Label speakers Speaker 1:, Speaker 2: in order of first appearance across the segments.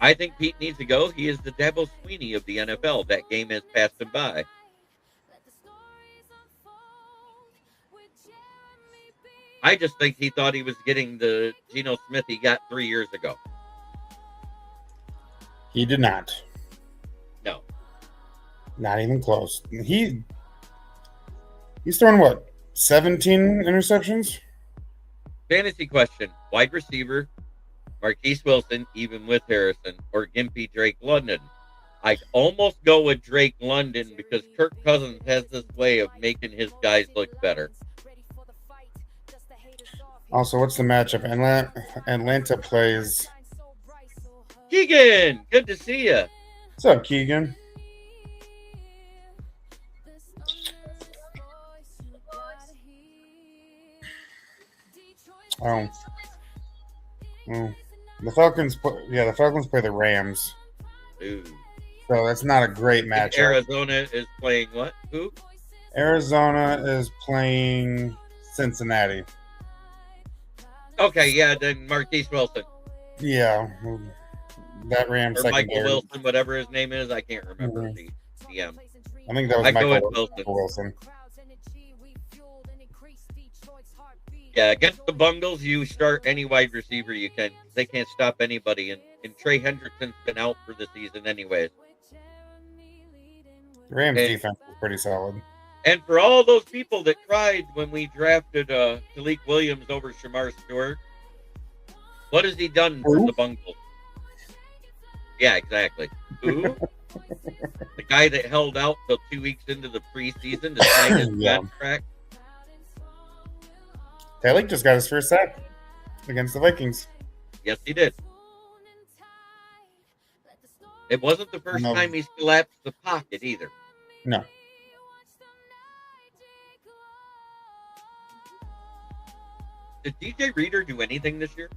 Speaker 1: I think Pete needs to go. He is the Dabo Sweeney of the NFL. That game has passed him by. I just think he thought he was getting the Geno Smith he got 3 years ago.
Speaker 2: He did not.
Speaker 1: No.
Speaker 2: Not even close. He's thrown what? 17 interceptions?
Speaker 1: Fantasy question. Wide receiver, Marquise Wilson, even with Harrison, or Gimpy Drake London? I'd almost go with Drake London because Kirk Cousins has this way of making his guys look better.
Speaker 2: Also, what's the matchup? Atlanta plays.
Speaker 1: Keegan, good to see you.
Speaker 2: What's up, Keegan? Oh. The Falcons play the Rams.
Speaker 1: Ooh.
Speaker 2: So that's not a great matchup.
Speaker 1: Arizona is playing what? Who?
Speaker 2: Arizona is playing Cincinnati.
Speaker 1: Okay, yeah, then Marquise Wilson.
Speaker 2: Yeah. That Rams
Speaker 1: or
Speaker 2: secondary.
Speaker 1: Michael Wilson, whatever his name is. I can't remember the DM.
Speaker 2: I think that was Michael Wilson.
Speaker 1: Yeah, against the Bungles, you start any wide receiver you can. They can't stop anybody, and Trey Hendrickson's been out for the season anyways.
Speaker 2: The Rams defense is pretty solid.
Speaker 1: And for all those people that cried when we drafted Talik Williams over Shamar Stewart, what has he done for the Bungles? Yeah, exactly. Who? The guy that held out till 2 weeks into the preseason to sign his contract.
Speaker 2: Talik just got his first sack against the Vikings.
Speaker 1: Yes, he did. It wasn't the first time he's collapsed the pocket either.
Speaker 2: No.
Speaker 1: Did DJ Reader do anything this year?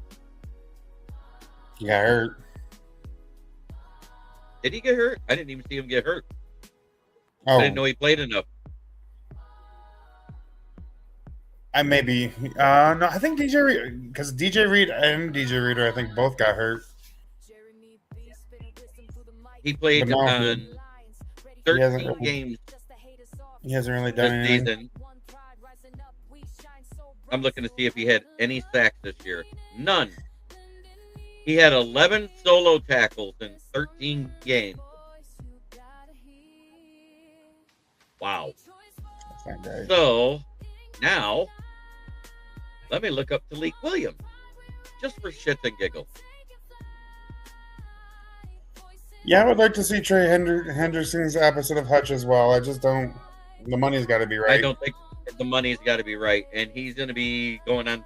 Speaker 2: He got hurt.
Speaker 1: Did he get hurt? I didn't even see him get hurt.
Speaker 2: Oh.
Speaker 1: I didn't know he played enough.
Speaker 2: No, I think DJ Reed, because DJ Reed and DJ Reader, I think both got hurt.
Speaker 1: He played on 13 games.
Speaker 2: He hasn't really done anything.
Speaker 1: Season. I'm looking to see if he had any sacks this year. None. He had 11 solo tackles in 13 games. Wow. So, now, let me look up Talik Williams. Just for shits and giggles.
Speaker 2: Yeah, I would like to see Trey Henderson's opposite of Hutch as well. I just don't... The money's got to be right.
Speaker 1: I don't think the money's got to be right. And he's going to be going on,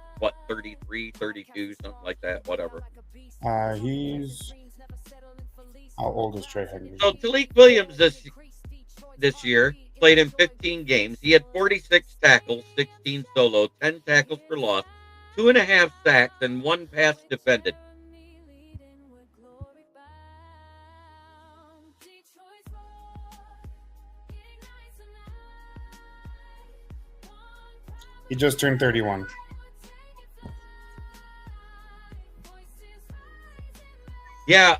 Speaker 1: 33, 32, something like that, whatever.
Speaker 2: He's... How old is Trey Henderson?
Speaker 1: So, Talik Williams this year played in 15 games. He had 46 tackles, 16 solo, 10 tackles for loss, 2.5 sacks, and 1 pass defended.
Speaker 2: He just turned 31.
Speaker 1: Yeah,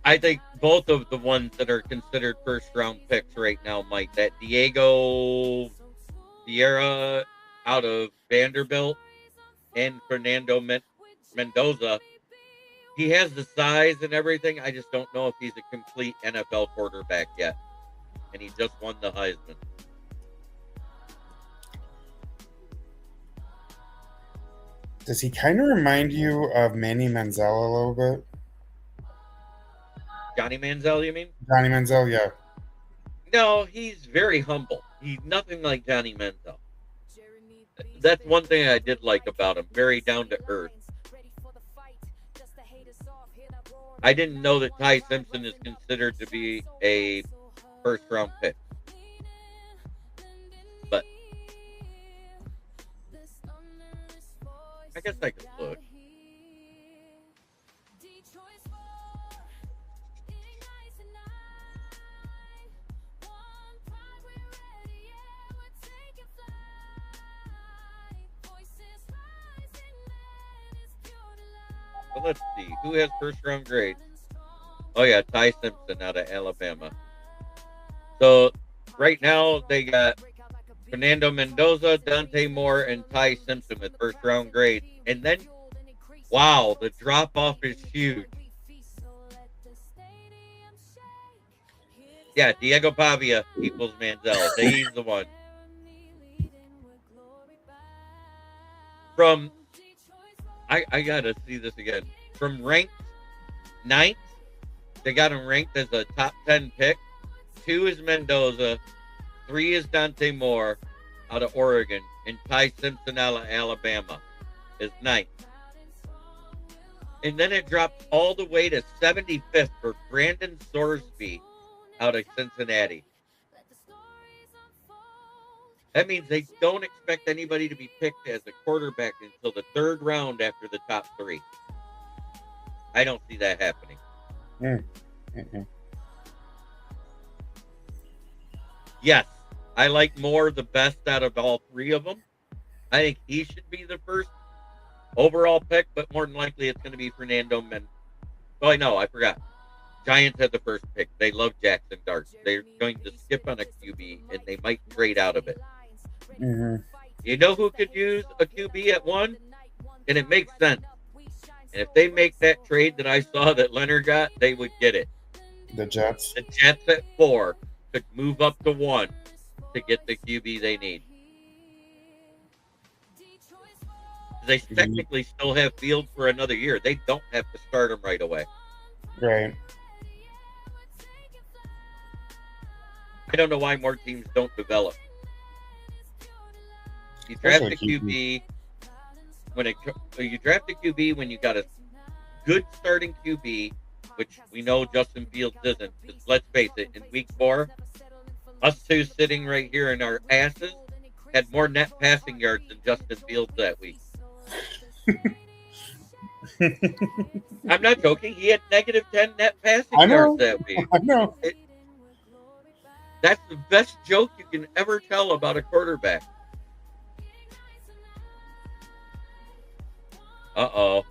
Speaker 1: I think both of the ones that are considered first-round picks right now, Mike, that Diego Vieira out of Vanderbilt and Fernando Mendoza, he has the size and everything. I just don't know if he's a complete NFL quarterback yet. And he just won the Heisman.
Speaker 2: Does he kind of remind you of Manny Manziel a little bit?
Speaker 1: Johnny Manziel, you mean?
Speaker 2: Johnny Manziel, yeah.
Speaker 1: No, he's very humble. He's nothing like Johnny Manziel. That's one thing I did like about him. Very down to earth. I didn't know that Ty Simpson is considered to be a first-round pick. But I guess I could look. Well, let's see. Who has first round grades? Oh, yeah, Ty Simpson out of Alabama. So right now they got Fernando Mendoza, Dante Moore, and Ty Simpson with first round grades. And then, wow, the drop off is huge. Yeah, Diego Pavia equals Manziel. He's the one. From, I gotta see this again. From ranked ninth, they got him ranked as a top 10 pick. 2 is Mendoza. 3 is Dante Moore out of Oregon. And Ty Simpson out of Alabama is ninth. And then it drops all the way to 75th for Brandon Sorsby out of Cincinnati. That means they don't expect anybody to be picked as a quarterback until the third round after the top 3. I don't see that happening.
Speaker 2: Mm-hmm.
Speaker 1: Yes, I like Moore the best out of all 3 of them. I think he should be the first overall pick, but more than likely it's going to be Fernando Mendoza. Oh, no, I forgot. Giants had the first pick. They love Jackson Dart. They're going to skip on a QB, and they might trade out of it.
Speaker 2: Mm-hmm.
Speaker 1: You know who could use a QB at 1? And it makes sense. And if they make that trade that I saw that Leonard got, they would get it.
Speaker 2: The Jets.
Speaker 1: The Jets at 4 could move up to 1 to get the QB they need. They technically still have Fields for another year. They don't have to start him right away.
Speaker 2: Right.
Speaker 1: I don't know why more teams don't develop. You draft a QB you draft a QB when you got a good starting QB, which we know Justin Fields isn't. Because let's face it, in week 4, us two sitting right here in our asses had more net passing yards than Justin Fields that week. I'm not joking. He had negative 10 net passing yards that week.
Speaker 2: I know.
Speaker 1: That's the best joke you can ever tell about a quarterback. Uh-oh.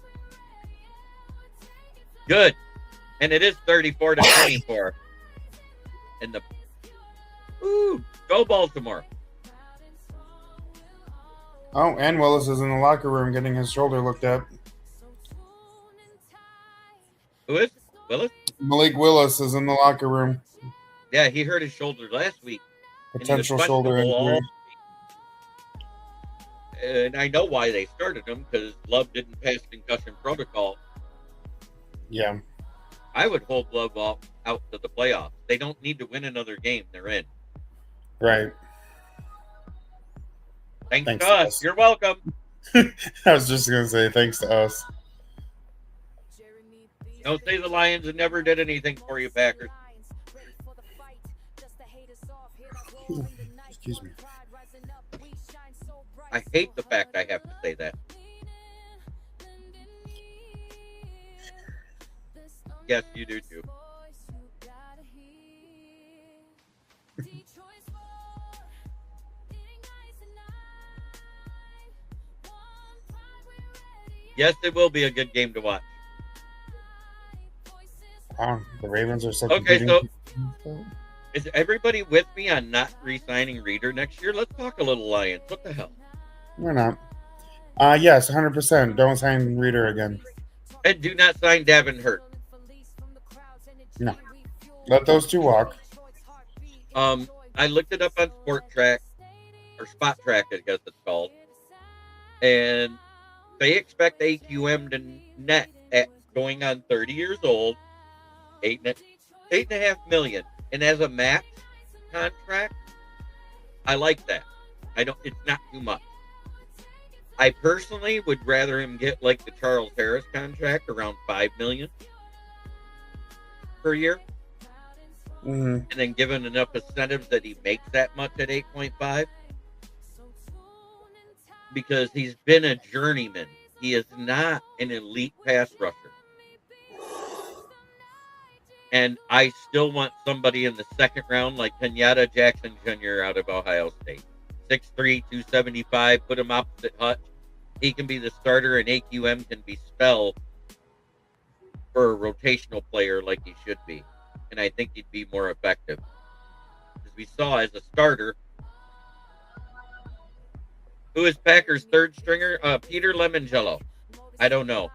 Speaker 1: Good. And it is 34 to 24. And go Baltimore.
Speaker 2: Oh, and Willis is in the locker room getting his shoulder looked at.
Speaker 1: Who is Willis?
Speaker 2: Malik Willis is in the locker room.
Speaker 1: Yeah, he hurt his shoulder last week.
Speaker 2: Potential shoulder injury.
Speaker 1: And I know why they started him, because Love didn't pass concussion protocol.
Speaker 2: Yeah.
Speaker 1: I would hold Love out to the playoffs. They don't need to win another game. They're in.
Speaker 2: Right.
Speaker 1: Thanks to us. You're welcome.
Speaker 2: I was just going to say thanks to us.
Speaker 1: Don't say the Lions never did anything for you, Packers.
Speaker 2: Excuse me.
Speaker 1: I hate the fact I have to say that. Yes, you do too. Yes, it will be a good game to watch.
Speaker 2: The Ravens are such
Speaker 1: okay. So, is everybody with me on not re-signing Reader next year? Let's talk a little Lions. What the hell?
Speaker 2: We're not. Yes, 100%. Don't sign Reader again.
Speaker 1: And do not sign Davin Hurt.
Speaker 2: No. Let those two walk.
Speaker 1: I looked it up on Spot Track, I guess it's called. And they expect AQM to net at going on 30 years old, $8.5 million. And as a max contract, I like that. It's not too much. I personally would rather him get like the Charles Harris contract, around $5 million per year.
Speaker 2: Mm-hmm.
Speaker 1: And then given enough incentives that he makes that much at 8.5. Because he's been a journeyman. He is not an elite pass rusher. And I still want somebody in the second round like Kenyatta Jackson Jr. out of Ohio State. 6'3", 275, put him opposite Hutch. He can be the starter, and AQM can be spelled for a rotational player like he should be. And I think he'd be more effective. As we saw as a starter, who is Packers' third stringer? Peter Lemongello. I don't know.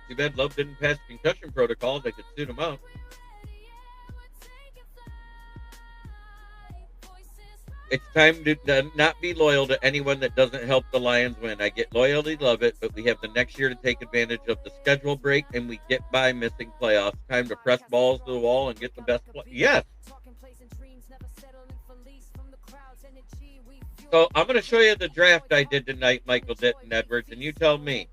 Speaker 1: Too bad Love didn't pass concussion protocols. I could suit him up. It's time to not be loyal to anyone that doesn't help the Lions win. I get loyalty, love it, but we have the next year to take advantage of the schedule break, and we get by missing playoffs. Time to press balls to the wall and get the best play. Yes. So I'm going to show you the draft I did tonight, Michael Ditton Edwards, and you tell me,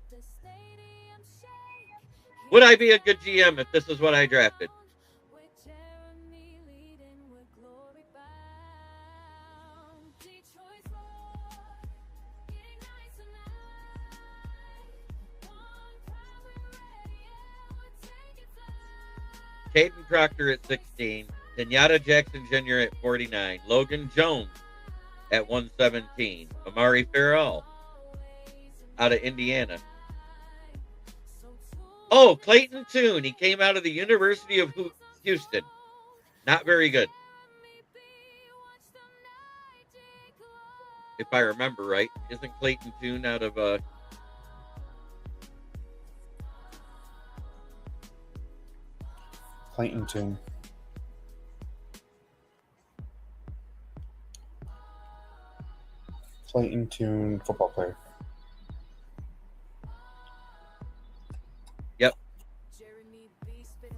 Speaker 1: would I be a good GM if this is what I drafted? Caden Proctor at 16, Kenyatta Jackson Jr. at 49, Logan Jones at 117, Amari Farrell out of Indiana. Oh, Clayton Tune. He came out of the University of Houston. Not very good. If I remember right. Isn't Clayton Tune out of...
Speaker 2: Clayton Tune. Clayton Tune, football player.
Speaker 1: Yep.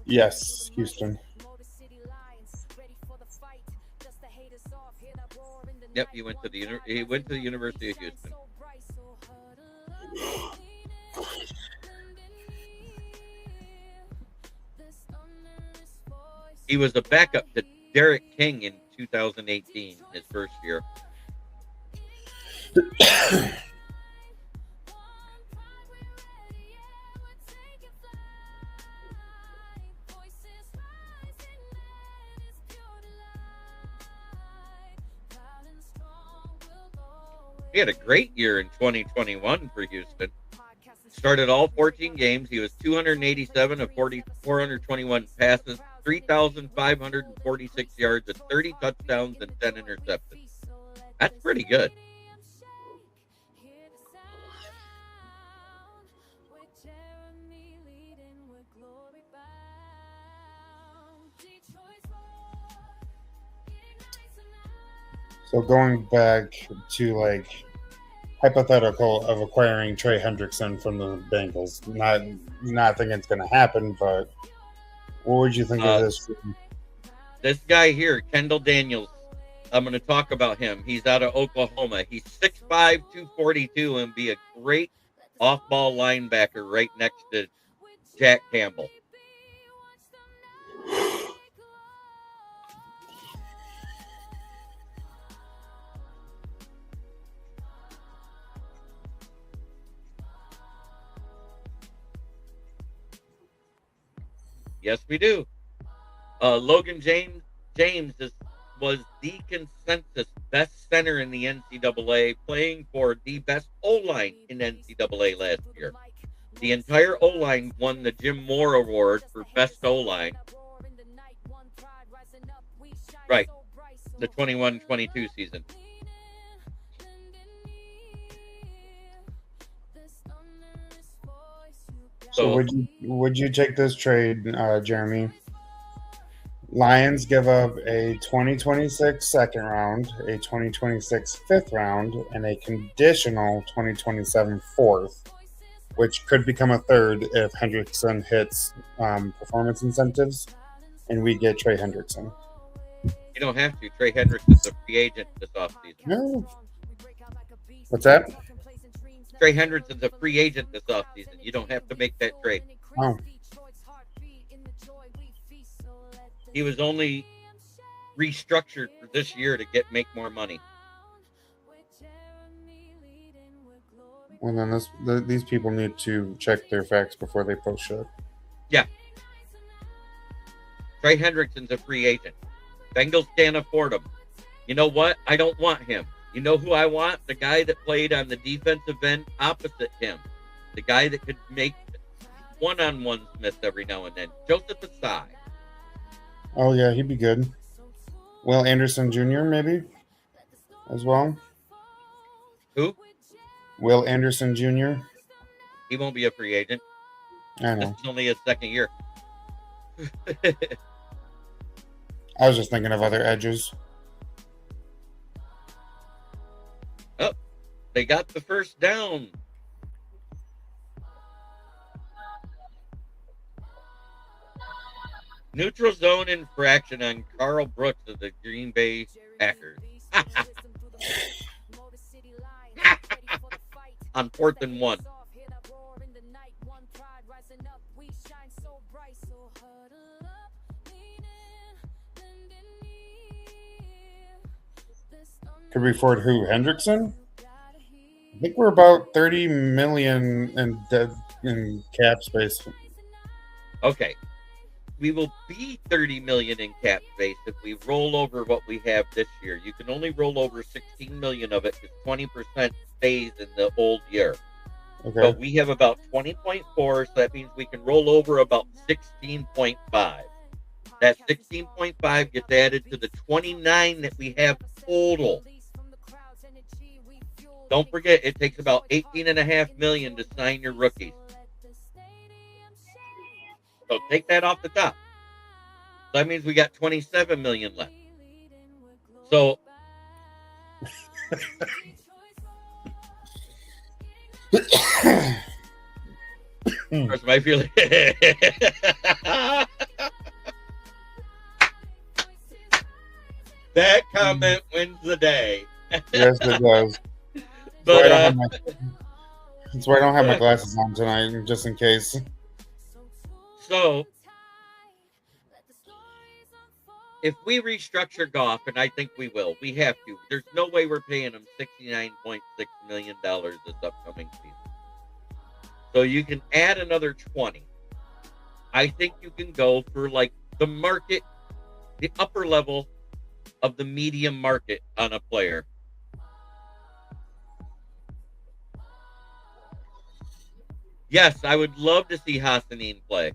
Speaker 2: Yes, Houston.
Speaker 1: Yep, he went to the University of Houston. He was a backup to Derek King in 2018, his first year. He had a great year in 2021 for Houston. Started all 14 games. He was 287 of 421 passes, 3,546 yards, and 30 touchdowns and 10 interceptions. That's pretty good.
Speaker 2: So going back to like hypothetical of acquiring Trey Hendrickson from the Bengals, not thinking it's going to happen, but what would you think of this?
Speaker 1: This guy here, Kendall Daniels. I'm going to talk about him. He's out of Oklahoma. He's 6'5", 242, and be a great off-ball linebacker right next to Jack Campbell. Yes, we do. Logan James was the consensus best center in the NCAA, playing for the best O-line in NCAA last year. The entire O-line won the Jim Moore Award for best O-line. Right. The 21-22 season.
Speaker 2: So would you take this trade, Jeremy? Lions give up a 2026 second round, a 2026 fifth round, and a conditional 2027 fourth, which could become a third if Hendrickson hits performance incentives, and we get Trey Hendrickson.
Speaker 1: You don't have to. Trey Hendrickson's a free agent this offseason.
Speaker 2: No. What's that?
Speaker 1: Trey Hendrickson's a free agent this offseason. You don't have to make that trade.
Speaker 2: Oh.
Speaker 1: He was only restructured for this year to make more money.
Speaker 2: Well, then these people need to check their facts before they post shit.
Speaker 1: Yeah. Trey Hendrickson's a free agent. Bengals can't afford him. You know what? I don't want him. You know who I want? The guy that played on the defensive end opposite him. The guy that could make one-on-ones miss every now and then. Joseph Asai.
Speaker 2: Oh yeah, he'd be good. Will Anderson Jr. maybe as well.
Speaker 1: Who?
Speaker 2: Will Anderson Jr.
Speaker 1: He won't be a free agent.
Speaker 2: I
Speaker 1: This
Speaker 2: know.
Speaker 1: is only his second year.
Speaker 2: I was just thinking of other edges.
Speaker 1: Oh, they got the first down. Neutral zone infraction on Carl Brooks of the Green Bay Packers. On 4th and 1.
Speaker 2: Could we afford who? Hendrickson? I think we're about 30 million in cap space.
Speaker 1: Okay. We will be 30 million in cap space if we roll over what we have this year. You can only roll over 16 million of it because 20% stays in the old year.
Speaker 2: Okay.
Speaker 1: But we have about 20.4, so that means we can roll over about 16.5. That 16.5 gets added to the 29 that we have total. Don't forget, it takes about 18.5 million to sign your rookies. So take that off the top. So that means we got 27 million left. So where's my feeling? That comment wins the day.
Speaker 2: Yes, it does.
Speaker 1: But
Speaker 2: That's why I don't have my glasses on tonight, just in case.
Speaker 1: So if we restructure Goff, and I think we will, we have to. There's no way we're paying him $69.6 million this upcoming season. So you can add another 20. I think you can go for like the market, the upper level of the medium market on a player. Yes, I would love to see Haacked-In play.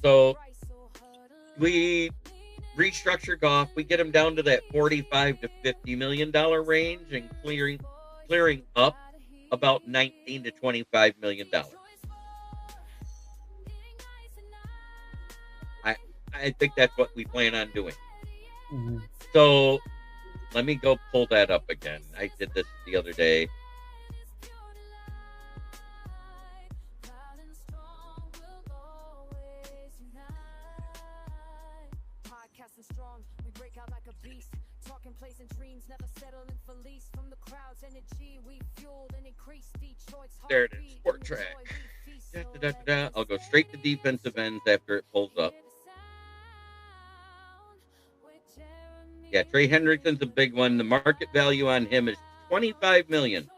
Speaker 1: So we restructure Goff, we get him down to that $45 to $50 million range and clearing up about $19 to $25 million. I think that's what we plan on doing.
Speaker 2: Mm-hmm.
Speaker 1: So let me go pull that up again. I did this the other day. There it is, Sport Track. I'll go straight to defensive ends after it pulls up. Yeah, Trey Hendrickson's a big one. The market value on him is $25 million.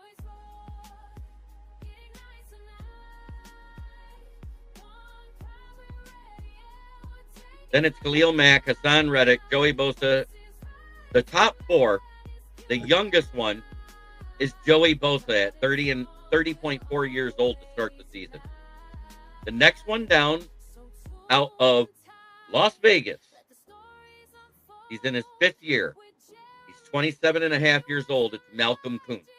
Speaker 1: Then it's Khalil Mack, Hassan Reddick, Joey Bosa. The top four, the youngest one is Joey Bosa at 30.4 years old to start the season. The next one down out of Las Vegas. He's in his 5th year. He's 27 and a half years old. It's Malcolm Kuntz.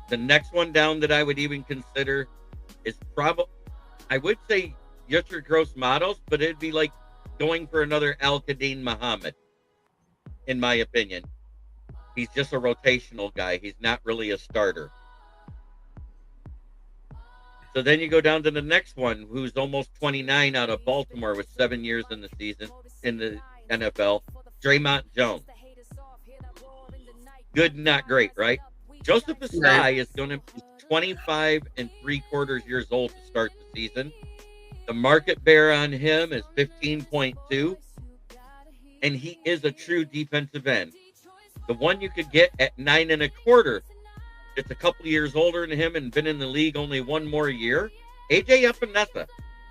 Speaker 1: The next one down that I would even consider is probably, I would say Yusser Gross Matos, but it'd be like going for another Al-Qadim Muhammad, in my opinion. He's just a rotational guy. He's not really a starter. So then you go down to the next one, who's almost 29 out of Baltimore with 7 years in the season, in the NFL, Draymond Jones. Good, not great, right? Joseph Asai is going to be 25 and 3/4 years old to start the season. The market bear on him is 15.2, and he is a true defensive end. The one you could get at 9.25, it's a couple years older than him and been in the league only one more year. AJ Epinesa.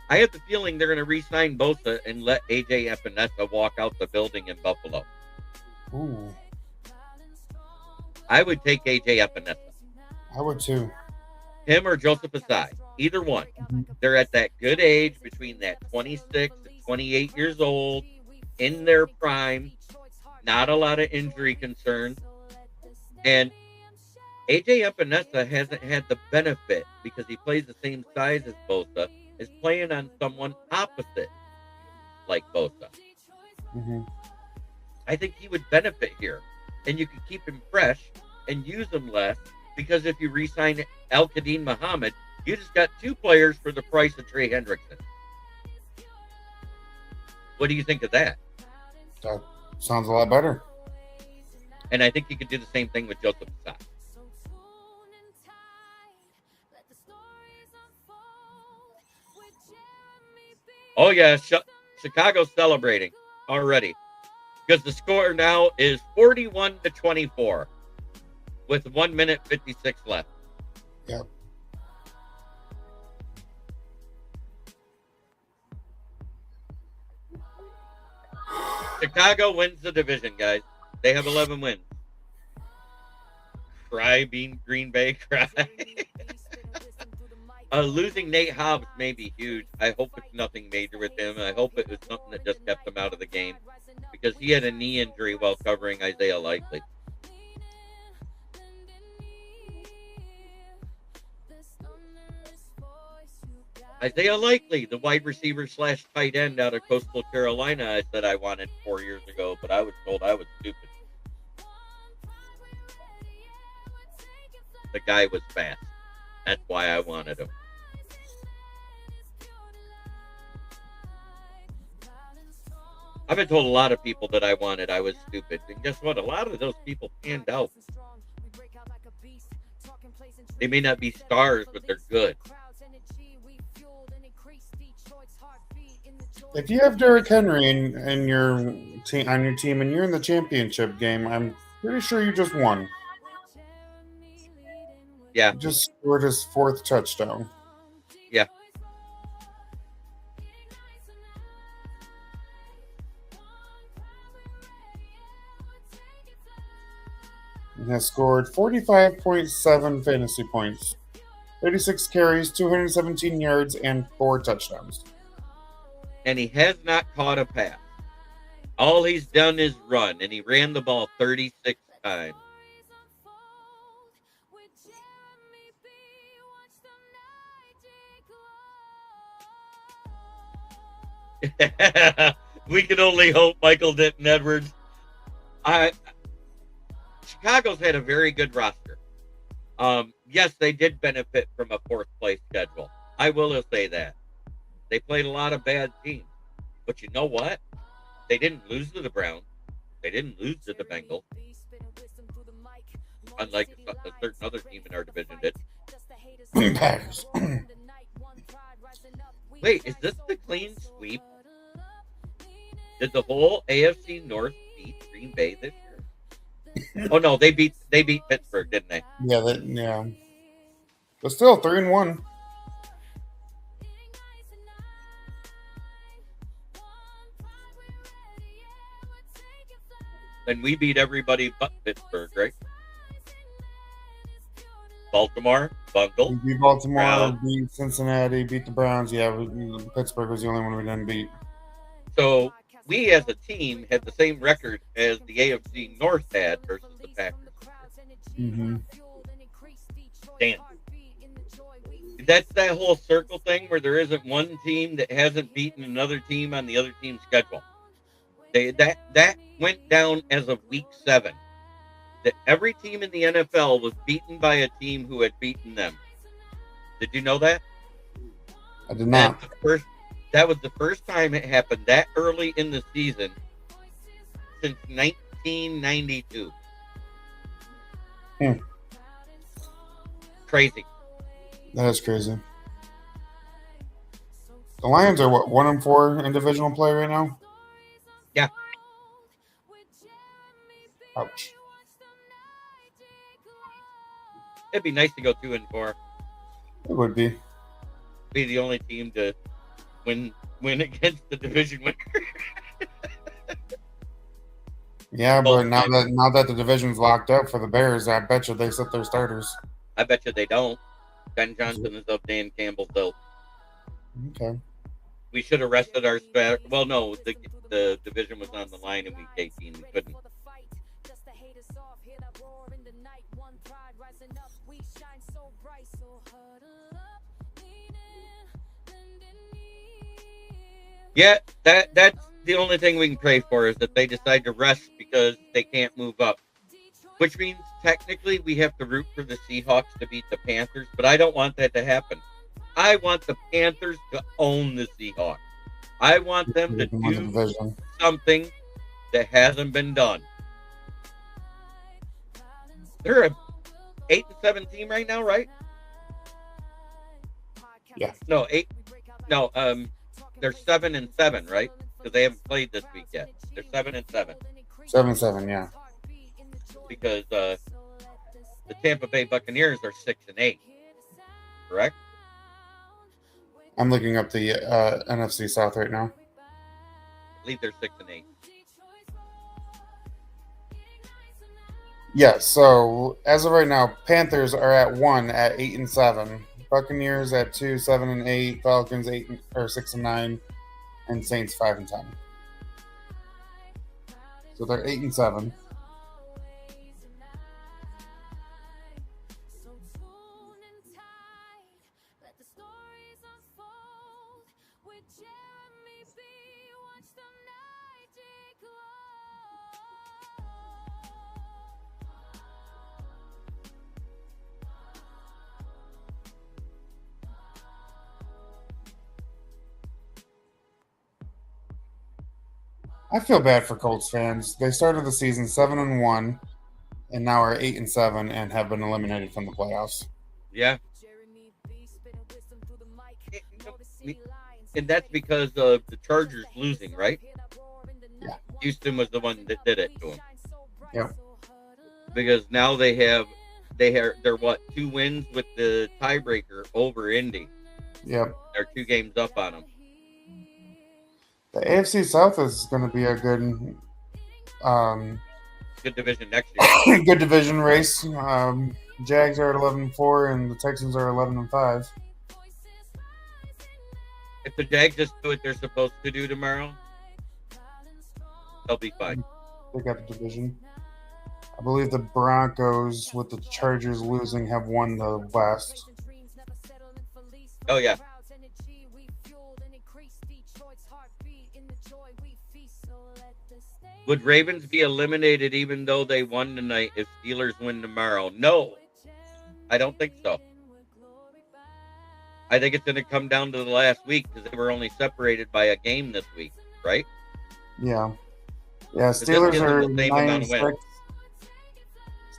Speaker 1: I have the feeling they're going to re-sign Bosa and let AJ Epinesa walk out the building in Buffalo.
Speaker 2: Ooh,
Speaker 1: I would take AJ Epinesa.
Speaker 2: I would too.
Speaker 1: Him or Joseph Asai. Either one.
Speaker 2: Mhm.
Speaker 1: They're at that good age between that 26 and 28 years old, in their prime, not a lot of injury concerns. And AJ Epinesa hasn't had the benefit, because he plays the same size as Bosa, is playing on someone opposite like Bosa.
Speaker 2: Mm-hmm.
Speaker 1: I think he would benefit here. And you could keep him fresh and use him less, because if you re-sign Al-Qadim Muhammad, you just got two players for the price of Trey Hendrickson. What do you think of that?
Speaker 2: That sounds a lot better.
Speaker 1: And I think you could do the same thing with Joseph Asai. Oh, yeah. Chicago's celebrating already, because the score now is 41-24 with 1 minute 56 left.
Speaker 2: Yep.
Speaker 1: Chicago wins the division, guys. They have 11 wins. Cry, Green Bay, cry. Losing Nate Hobbs may be huge. I hope it's nothing major with him. I hope it was something that just kept him out of the game, because he had a knee injury while covering Isaiah Likely. Isaiah Likely, the wide receiver / tight end out of Coastal Carolina, I said I wanted 4 years ago, but I was told I was stupid. The guy was fast. That's why I wanted him. I've been told a lot of people that I was stupid. And guess what? A lot of those people panned out. They may not be stars, but they're good.
Speaker 2: If you have Derrick Henry in your team on your team and you're in the championship game, I'm pretty sure you just won.
Speaker 1: Yeah.
Speaker 2: He just scored his 4th touchdown.
Speaker 1: Yeah.
Speaker 2: He has scored 45.7 fantasy points, 36 carries, 217 yards, and 4 touchdowns.
Speaker 1: And he has not caught a pass. All he's done is run, and he ran the ball 36 times. We can only hope, Michael Denton Edwards. Chicago's had a very good roster. Yes, they did benefit from a 4th place schedule. I will say that. They played a lot of bad teams. But you know what? They didn't lose to the Browns. They didn't lose to the Bengals. Unlike a certain other team in our division did.
Speaker 2: Packers.
Speaker 1: Wait, is this the clean sweep? Did the whole AFC North beat Green Bay this year? Oh no, they beat Pittsburgh, didn't they?
Speaker 2: Yeah. But still 3-1.
Speaker 1: And we beat everybody but Pittsburgh, right? Baltimore, Bungle.
Speaker 2: We beat Baltimore,
Speaker 1: Browns.
Speaker 2: beat Cincinnati, beat the Browns. Yeah, Pittsburgh was the only one we didn't beat.
Speaker 1: So we as a team had the same record as the AFC North had versus the Packers.
Speaker 2: Mm-hmm.
Speaker 1: Damn. That's that whole circle thing where there isn't one team that hasn't beaten another team on the other team's schedule. That went down as of week 7. That every team in the NFL was beaten by a team who had beaten them. Did you know that?
Speaker 2: I did not.
Speaker 1: That was the first time it happened that early in the season since 1992. Crazy.
Speaker 2: That is crazy. The Lions are what, 1-4 in divisional play right now?
Speaker 1: Yeah.
Speaker 2: Ouch.
Speaker 1: It'd be nice to go 2-4.
Speaker 2: It would be.
Speaker 1: Be the only team to win against the division winner.
Speaker 2: Yeah, but now that the division's locked up for the Bears, I bet you they sit their starters.
Speaker 1: I bet you they don't. Ben Johnson is up, Dan Campbell's out.
Speaker 2: Okay.
Speaker 1: We should have rested our well, no, the division was on the line in week 18. We couldn't. Yeah, that's the only thing we can pray for, is that they decide to rest because they can't move up. Which means technically we have to root for the Seahawks to beat the Panthers, but I don't want that to happen. I want the Panthers to own the Seahawks. I want them to do something that hasn't been done. They're a 8-7 team right now, right?
Speaker 2: Yeah.
Speaker 1: No, 8. No, they're 7-7, right? Because they haven't played this week yet. They're 7-7.
Speaker 2: 7-7, yeah.
Speaker 1: Because the Tampa Bay Buccaneers are 6-8, correct?
Speaker 2: I'm looking up the NFC South right now.
Speaker 1: I believe they're 6-8.
Speaker 2: Yeah, so as of right now, Panthers are at 1 at 8-7, Buccaneers at 2 7-8, Falcons 6-9, and Saints 5-10. So they're 8-7. I feel bad for Colts fans. They started the season 7-1, and now are 8-7, and have been eliminated from the playoffs.
Speaker 1: Yeah, and that's because of the Chargers losing, right?
Speaker 2: Yeah.
Speaker 1: Houston was the one that did it to them.
Speaker 2: Yeah.
Speaker 1: Because now they're what, 2 wins with the tiebreaker over Indy.
Speaker 2: Yep.
Speaker 1: They're 2 games up on them.
Speaker 2: The AFC South is going to be a good
Speaker 1: division next year.
Speaker 2: Good division race. Jags are at 11-4, and the Texans are 11-5.
Speaker 1: If the Jags just do what they're supposed to do tomorrow, they'll be fine.
Speaker 2: They got the division. I believe the Broncos, with the Chargers losing, have won the West.
Speaker 1: Oh, yeah. Would Ravens be eliminated even though they won tonight if Steelers win tomorrow? No, I don't think so. I think it's going to come down to the last week because they were only separated by a game this week, right?
Speaker 2: Yeah. Yeah, Steelers are 9-6.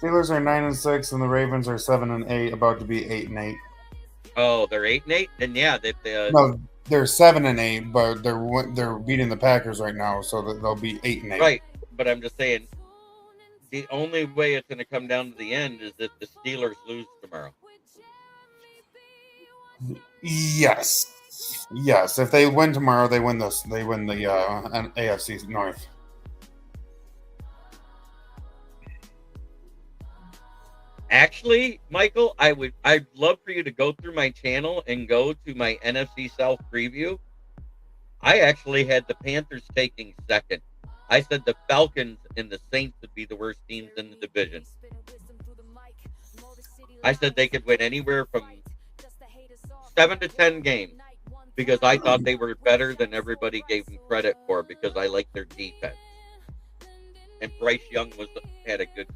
Speaker 2: Steelers are 9-6, and the Ravens are 7-8, about to be 8-8.
Speaker 1: Oh, they're 8-8? Then yeah,
Speaker 2: no, they're 7-8, but they're beating the Packers right now, so they'll be 8-8.
Speaker 1: Right, but I'm just saying, the only way it's going to come down to the end is if the Steelers lose tomorrow.
Speaker 2: Yes. If they win tomorrow, they win this. They win the AFC North.
Speaker 1: Actually, Michael, I'd love for you to go through my channel and go to my NFC South preview. I actually had the Panthers taking second. I said the Falcons and the Saints would be the worst teams in the division. I said they could win anywhere from 7 to 10 games because I thought they were better than everybody gave them credit for because I like their defense. And Bryce Young had a good.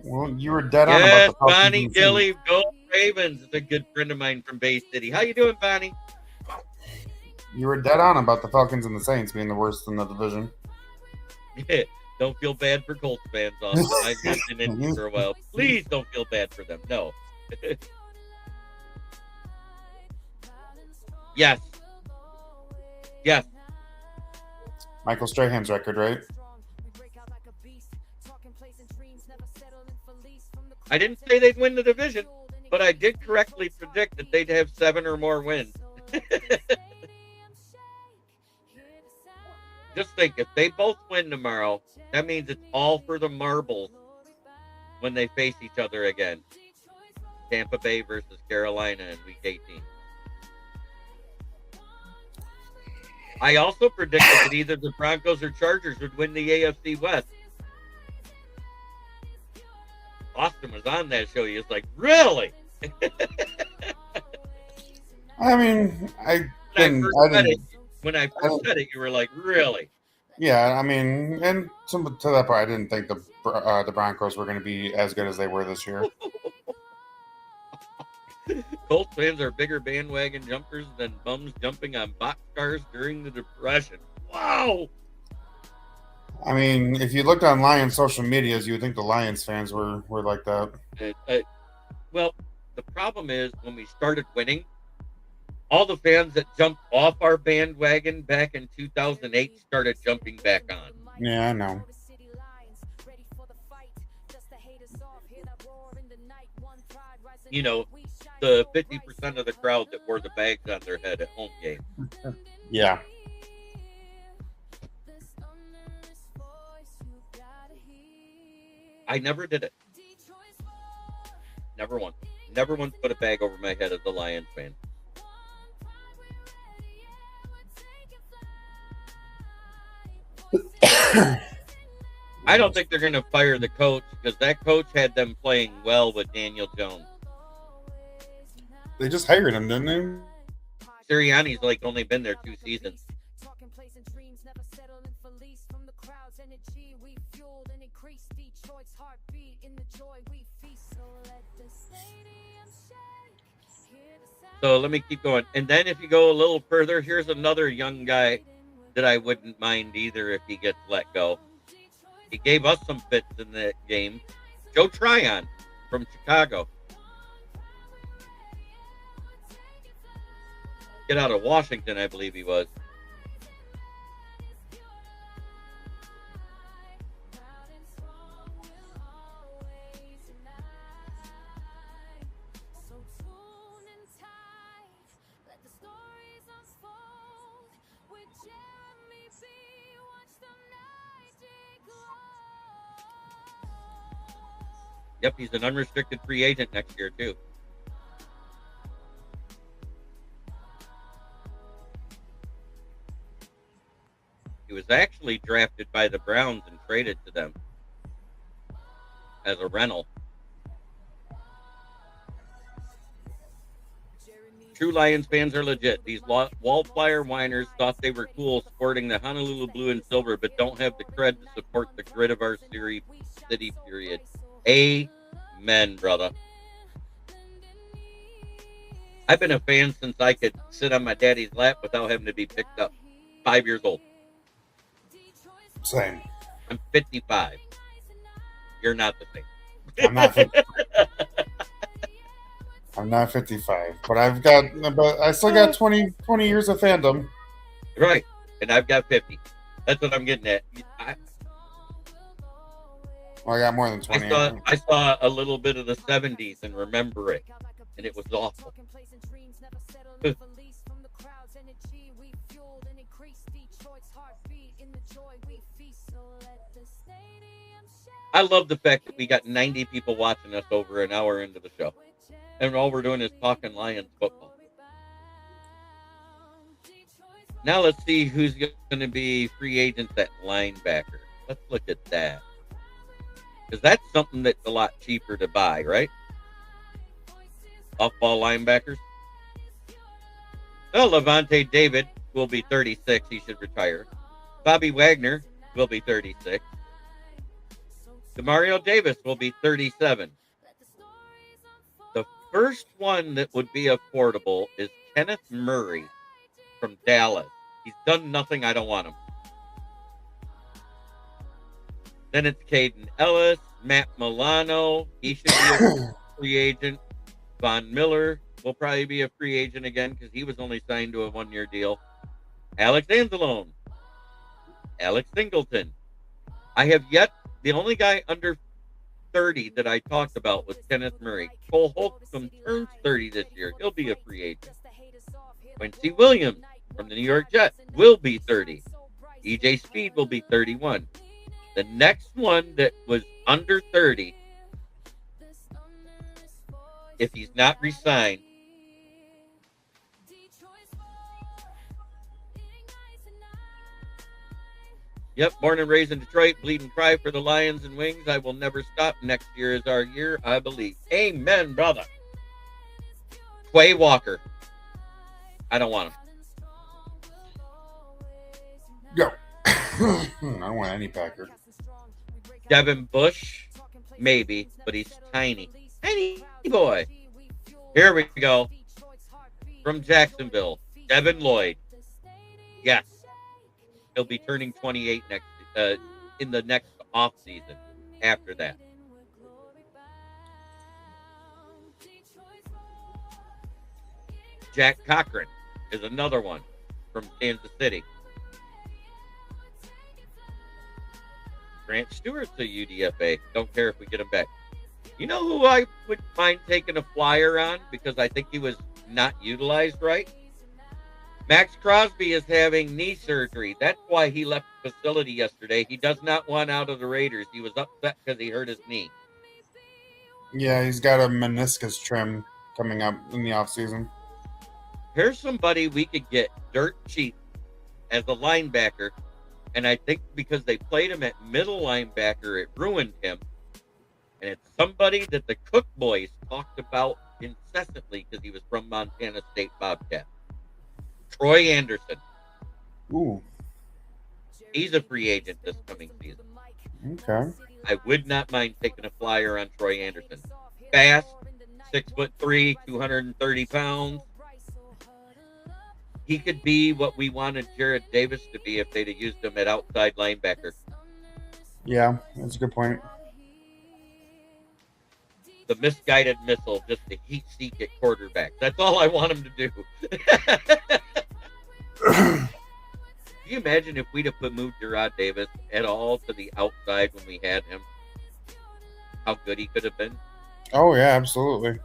Speaker 2: Well, you were dead on about the Falcons.
Speaker 1: Bonnie Gilly, go Ravens, is a good friend of mine from Bay City. How you doing, Bonnie?
Speaker 2: You were dead on about the Falcons and the Saints being the worst in the division.
Speaker 1: Yeah, don't feel bad for Colts fans, Austin. I've been in it for a while. Please don't feel bad for them. No. Yes. Yes.
Speaker 2: Michael Strahan's record, right?
Speaker 1: I didn't say they'd win the division, but I did correctly predict that they'd have 7 or more wins. Just think, if they both win tomorrow, that means it's all for the marbles when they face each other again. Tampa Bay versus Carolina in Week 18. I also predicted that either the Broncos or Chargers would win the AFC West. Austin was on that show. He was like, really?
Speaker 2: I mean,
Speaker 1: when I first said it, you were like, really?
Speaker 2: Yeah, I mean, and to that point, I didn't think the Broncos were going to be as good as they were this year.
Speaker 1: Colts fans are bigger bandwagon jumpers than bums jumping on boxcars during the Depression. Wow.
Speaker 2: I mean, if you looked on Lions social medias, you would think the Lions fans were like that.
Speaker 1: Well, the problem is when we started winning, all the fans that jumped off our bandwagon back in 2008 started jumping back on.
Speaker 2: Yeah, I know.
Speaker 1: You know, the 50% of the crowd that wore the bags on their head at home game.
Speaker 2: Yeah.
Speaker 1: I never did it. Never once. Never once put a bag over my head as a Lions fan. I don't think they're going to fire the coach because that coach had them playing well with Daniel Jones.
Speaker 2: They just hired him, didn't they?
Speaker 1: Sirianni's like only been there 2 seasons. So let me keep going. And then if you go a little further, here's another young guy that I wouldn't mind either if he gets let go. He gave us some fits in the game. Joe Tryon from Chicago. Get out of Washington, I believe he was. Yep, he's an unrestricted free agent next year, too. He was actually drafted by the Browns and traded to them as a rental. True Lions fans are legit. These wallflower whiners thought they were cool sporting the Honolulu blue and silver, but don't have the cred to support the grit of our city, period. Amen, brother. I've been a fan since I could sit on my daddy's lap without having to be picked up. 5 years old.
Speaker 2: Same.
Speaker 1: I'm 55. You're not the same.
Speaker 2: I'm not 55. I'm not 55, but I still got 20 years of fandom.
Speaker 1: Right, and I've got 50. That's what I'm getting at.
Speaker 2: I got more than 20.
Speaker 1: I saw a little bit of the 70s and remember it, and it was awful. I love the fact that we got 90 people watching us over an hour into the show. And all we're doing is talking Lions football. Now let's see who's going to be free agents at linebacker. Let's look at that. Because that's something that's a lot cheaper to buy, right? Off-ball linebackers. Well, Levante David will be 36. He should retire. Bobby Wagner will be 36. Demario Davis will be 37. The first one that would be affordable is Kenneth Murray from Dallas. He's done nothing. I don't want him. Then it's Caden Ellis, Matt Milano. He should be a free agent. Von Miller will probably be a free agent again because he was only signed to a 1-year deal. Alex Anzalone, Alex Singleton. The only guy under 30 that I talked about was Kenneth Murray. Cole Holcomb turns 30 this year. He'll be a free agent. Quincy Williams from the New York Jets will be 30. EJ Speed will be 31. The next one that was under 30, if he's not re-signed, yep, born and raised in Detroit, bleed and cry for the Lions and Wings. I will never stop. Next year is our year, I believe. Amen, brother. Quay Walker. I don't want him.
Speaker 2: Go. I don't want any Packer.
Speaker 1: Devin Bush, maybe, but he's tiny. Tiny boy. Here we go. From Jacksonville, Devin Lloyd. Yes. He'll be turning 28 in the next off season after that. Jack Cochran is another one from Kansas City. Grant Stewart's a UDFA. Don't care if we get him back. You know who I would mind taking a flyer on because I think he was not utilized right? Max Crosby is having knee surgery. That's why he left the facility yesterday. He does not want out of the Raiders. He was upset because he hurt his knee.
Speaker 2: Yeah, he's got a meniscus trim coming up in the offseason.
Speaker 1: Here's somebody we could get dirt cheap as a linebacker, and I think because they played him at middle linebacker, it ruined him. And it's somebody that the Cook boys talked about incessantly because he was from Montana State Bobcat. Troy Anderson.
Speaker 2: Ooh.
Speaker 1: He's a free agent this coming season.
Speaker 2: Okay.
Speaker 1: I would not mind taking a flyer on Troy Anderson. Fast, 6'3", 230 pounds. He could be what we wanted Jared Davis to be if they'd have used him at outside linebacker.
Speaker 2: Yeah, that's a good point.
Speaker 1: The misguided missile just to heat seek at quarterback. That's all I want him to do. Can you imagine if we'd have moved Gerard Davis at all to the outside when we had him? How good he could have been?
Speaker 2: Oh, yeah, absolutely.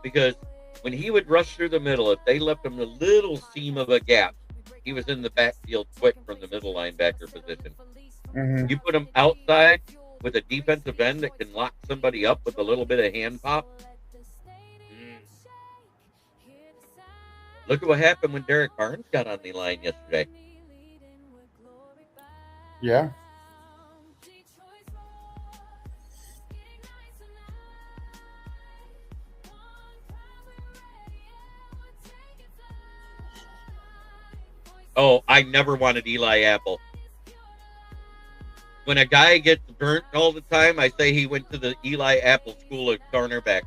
Speaker 1: Because when he would rush through the middle, if they left him a little seam of a gap, he was in the backfield quick from the middle linebacker position.
Speaker 2: Mm-hmm.
Speaker 1: You put him outside with a defensive end that can lock somebody up with a little bit of hand pop. Look at what happened when Derek Barnes got on the line yesterday.
Speaker 2: Yeah.
Speaker 1: Oh, I never wanted Eli Apple. When a guy gets burnt all the time, I say he went to the Eli Apple School of cornerback.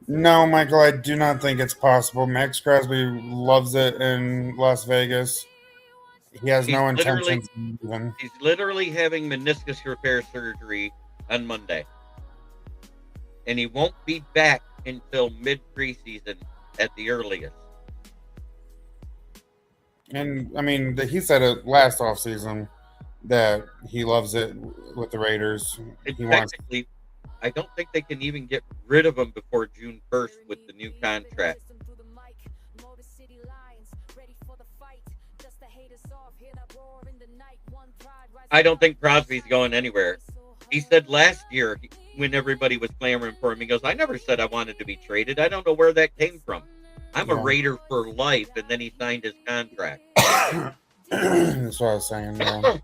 Speaker 2: No, Michael, I do not think it's possible. Max Crosby loves it in Las Vegas. He has no intentions of leaving.
Speaker 1: He's literally having meniscus repair surgery on Monday. And he won't be back until mid-preseason at the earliest.
Speaker 2: And, I mean, he said it last offseason that he loves it with the Raiders.
Speaker 1: Technically, I don't think they can even get rid of him before June 1st with the new contract. I don't think Crosby's going anywhere. He said last year when everybody was clamoring for him, he goes, I never said I wanted to be traded. I don't know where that came from. I'm a Raider for life, and then he signed his contract.
Speaker 2: That's what I was saying. Yeah.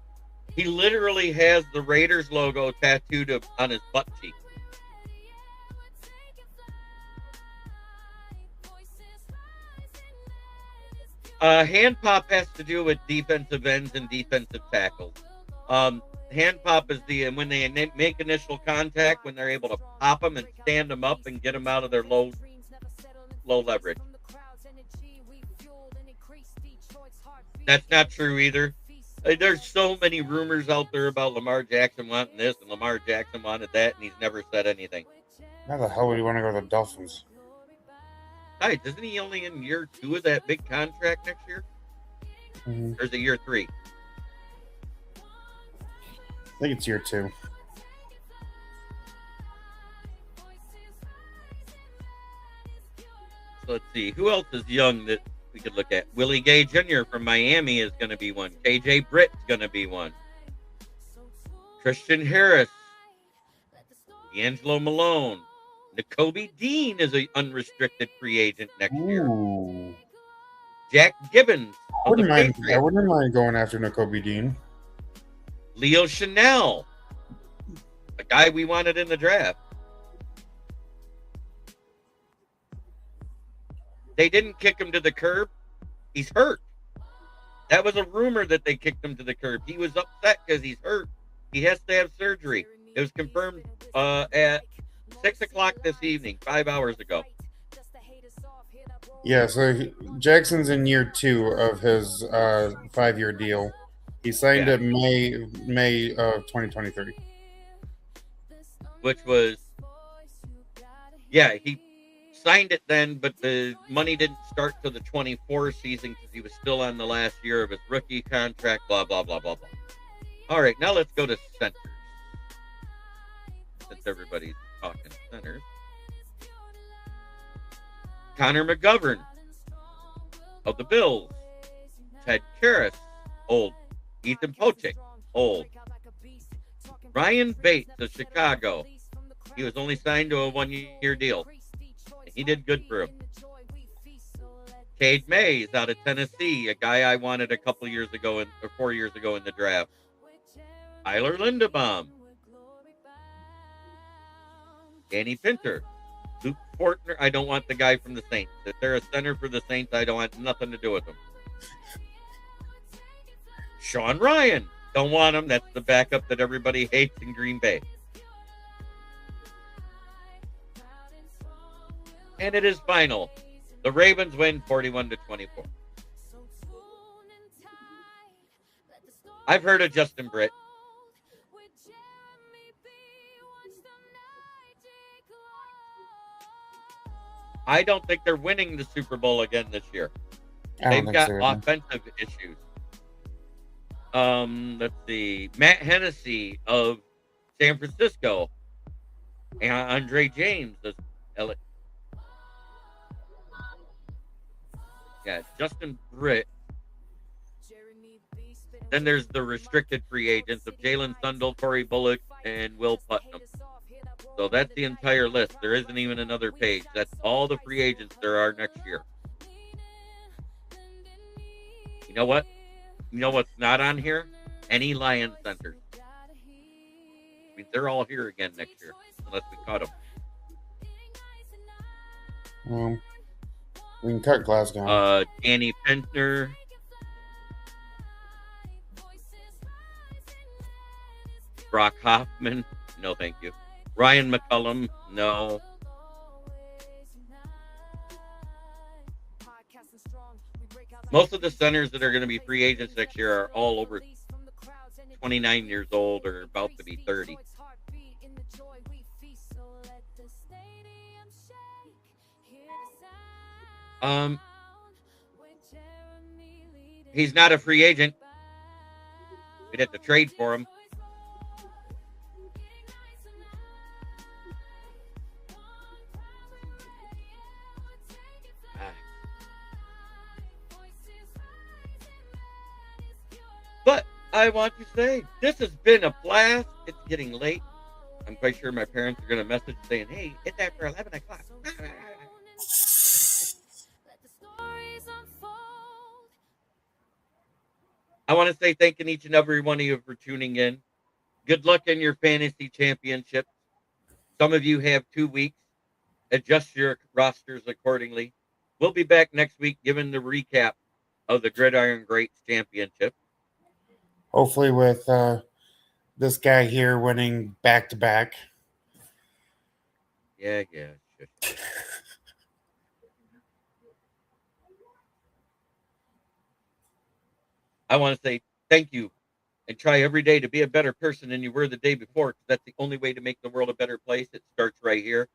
Speaker 1: He literally has the Raiders logo tattooed on his butt cheek. Hand pop has to do with defensive ends and defensive tackles. Hand pop is when they make initial contact, when they're able to pop them and stand them up and get them out of their low leverage. That's not true either. There's so many rumors out there about Lamar Jackson wanting this and Lamar Jackson wanted that, and he's never said anything.
Speaker 2: How the hell would you want to go to the Dolphins?
Speaker 1: Besides, isn't he only in year 2 of that big contract next year?
Speaker 2: Mhm.
Speaker 1: Or is it year 3?
Speaker 2: I think it's year 2.
Speaker 1: So let's see. Who else is young that we could look at? Willie Gay Jr. from Miami is going to be one. KJ Britt's going to be one. Christian Harris. D'Angelo Malone. Nakobe Dean is an unrestricted free agent next year.
Speaker 2: Ooh.
Speaker 1: Jack Gibbons of the
Speaker 2: I
Speaker 1: Patriots.
Speaker 2: wouldn't mind going after Nakobe Dean.
Speaker 1: Leo Chanel, a guy we wanted in the draft. They didn't kick him to the curb. He's hurt. That was a rumor that they kicked him to the curb. He was upset because he's hurt. He has to have surgery. It was confirmed at 6 o'clock this evening, 5 hours ago.
Speaker 2: Yeah, so Jackson's in year 2 of his 5-year deal. He signed it May of 2023.
Speaker 1: Which was, he signed it then, but the money didn't start till the 24 season because he was still on the last year of his rookie contract, blah, blah, blah, blah, blah. All right, now let's go to centers. Since everybody's talking centers. Connor McGovern of the Bills. Ted Karras, old. Ethan Pochik, old. Ryan Bates of Chicago. He was only signed to a 1-year deal. He did good for him. Cade Mays out of Tennessee, a guy I wanted a couple years ago, or 4 years ago in the draft. Tyler Linderbaum. Danny Pinter. Luke Fortner. I don't want the guy from the Saints. If they're a center for the Saints, I don't want nothing to do with them. Sean Ryan. Don't want him. That's the backup that everybody hates in Green Bay. And it is final. The Ravens win 41-24. I've heard of Justin Britt. I don't think they're winning the Super Bowl again this year. They've got offensive issues. Let's see. Matt Hennessy of San Francisco. And Andre James of LA. Yeah, Justin Britt. Then there's the restricted free agents of Jalen Sundell, Corey Bullock, and Will Putnam. So that's the entire list. There isn't even another page. That's all the free agents there are next year. You know what? You know what's not on here? Any Lions centers. I mean, they're all here again next year, unless we cut them.
Speaker 2: We can cut Glasgow.
Speaker 1: Danny Pentner. Brock Hoffman. No, thank you. Ryan McCullum. No. Most of the centers that are going to be free agents next year are all over 29 years old or about to be 30. He's not a free agent. We'd have to trade for him. But I want to say, this has been a blast. It's getting late. I'm quite sure my parents are going to message saying, hey, it's after 11 o'clock. I want to say thanking each and every one of you for tuning in. Good luck in your fantasy championship. Some of you have 2 weeks. Adjust your rosters accordingly. We'll be back next week giving the recap of the Gridiron Greats Championship.
Speaker 2: Hopefully with this guy here winning back-to-back.
Speaker 1: Yeah. I want to say thank you and try every day to be a better person than you were the day before, because that's the only way to make the world a better place. It starts right here.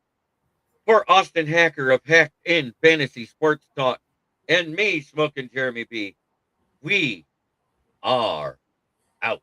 Speaker 1: For Austin Hacker of Haacked-In Fantasy Sports Talk, and me, Smoking Jeremy B, we are out.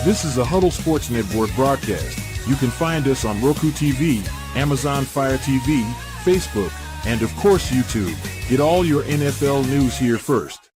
Speaker 3: This is a Huddle Sports Network broadcast. You can find us on Roku TV, Amazon Fire TV, Facebook, and of course YouTube. Get all your NFL news here first.